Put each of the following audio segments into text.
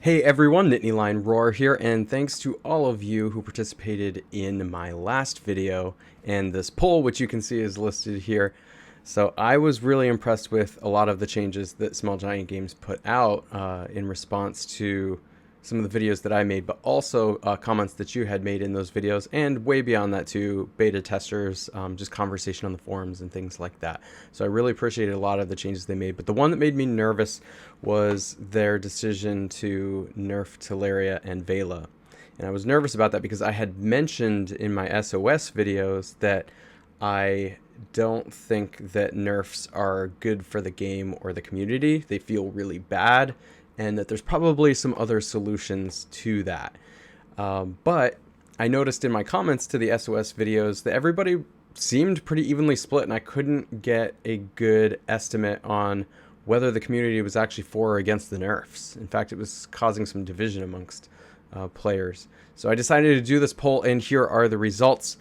Hey everyone, Nittany Lion Roar here, and thanks to all of you who participated in my last video and this poll, which you can see is listed here. So I was really impressed with a lot of the changes that Small Giant Games put out in response to some of the videos that I made, but also comments that you had made in those videos, and way beyond that to beta testers, just conversation on the forums and things like that. So I really appreciated a lot of the changes they made, but the one that made me nervous was their decision to nerf Teleria and Vela. And I was nervous about that because I had mentioned in my SOS videos that I don't think that nerfs are good for the game or the community. They feel really bad, and that there's probably some other solutions to that. But I noticed in my comments to the SOS videos that everybody seemed pretty evenly split, and I couldn't get a good estimate on whether the community was actually for or against the nerfs. In fact, it was causing some division amongst players. So I decided to do this poll, and here are the results.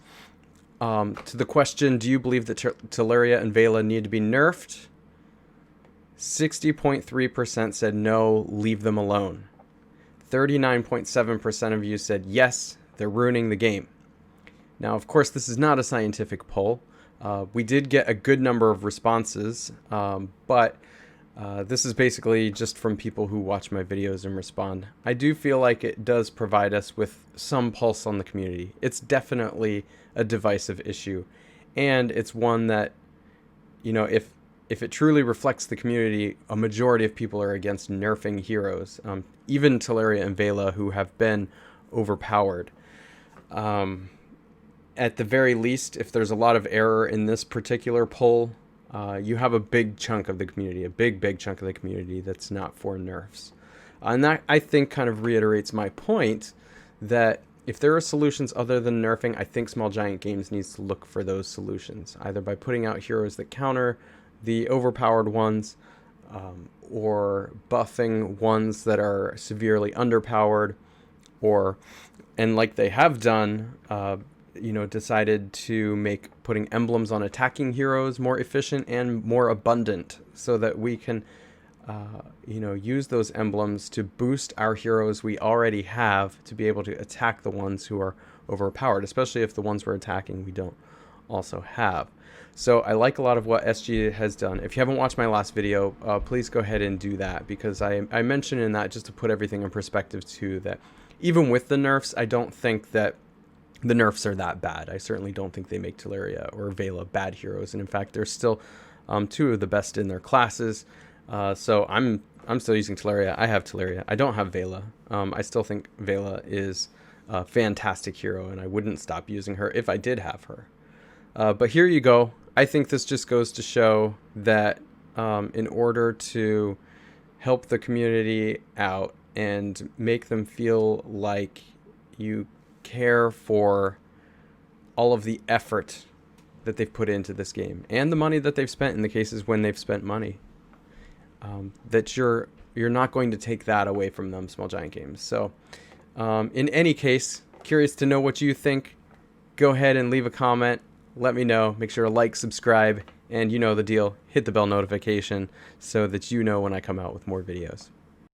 To the question, do you believe that Teleria and Vela need to be nerfed? 60.3% said no, leave them alone. 39.7% of you said yes, they're ruining the game. Now, of course, this is not a scientific poll. We did get a good number of responses, but this is basically just from people who watch my videos and respond. I do feel like it does provide us with some pulse on the community. It's definitely a divisive issue, and it's one that, you know, if it truly reflects the community, a majority of people are against nerfing heroes, even Teleria and Vela, who have been overpowered. At the very least, if there's a lot of error in this particular poll, you have a big chunk of the community, a big chunk of the community that's not for nerfs. And that, I think, kind of reiterates my point that if there are solutions other than nerfing, I think Small Giant Games needs to look for those solutions, either by putting out heroes that counter the overpowered ones, or buffing ones that are severely underpowered, and like they have done, decided to make putting emblems on attacking heroes more efficient and more abundant, so that we can, use those emblems to boost our heroes we already have to be able to attack the ones who are overpowered, especially if the ones we're attacking we don't also have. So I like a lot of what SG has done. If you haven't watched my last video, please go ahead and do that, because I mentioned in that, just to put everything in perspective too, that even with the nerfs, I don't think that the nerfs are that bad. I certainly don't think they make Teleria or Vela bad heroes, and in fact, they're still two of the best in their classes. So I'm still using Teleria. I have Teleria. I don't have Vela. I still think Vela is a fantastic hero, and I wouldn't stop using her if I did have her. But here you go. I think this just goes to show that in order to help the community out and make them feel like you care for all of the effort that they've put into this game and the money that they've spent in the cases when they've spent money, that you're not going to take that away from them, Small Giant Games. So in any case, curious to know what you think. Go ahead and leave a comment. Let me know. Make sure to like, subscribe, and you know the deal. Hit the bell notification so that you know when I come out with more videos.